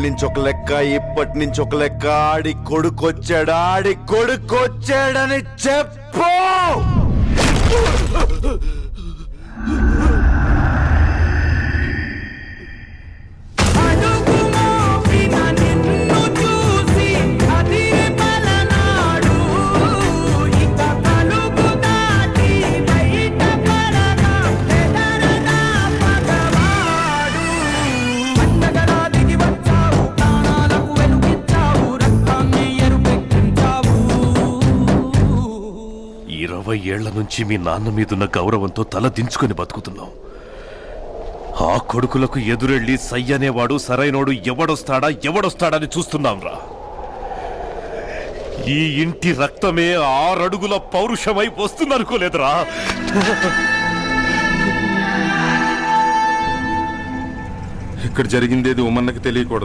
నుంచి ఒక లెక్క, ఇప్పటి నుంచి ఒక లెక్క. ఆడి కొడుకొచ్చాడని చెప్పు. ఏళ్ల నుంచి మీ నాన్న మీదున్న గౌరవంతో తల దించుకొని బతుకుతున్నాం. ఆ కొడుకులకు ఎదురెళ్ళి సయ్యనేవాడు సరైనోడు ఎవడొస్తాడని చూస్తున్నాం రా. ఈ ఇంటి రక్తమే 6 అడుగుల పౌరుషమై వస్తుందనుకోలేదురా. ఇక్కడ జరిగిందేది ఉమ్మన్నకి తెలియకూడదు.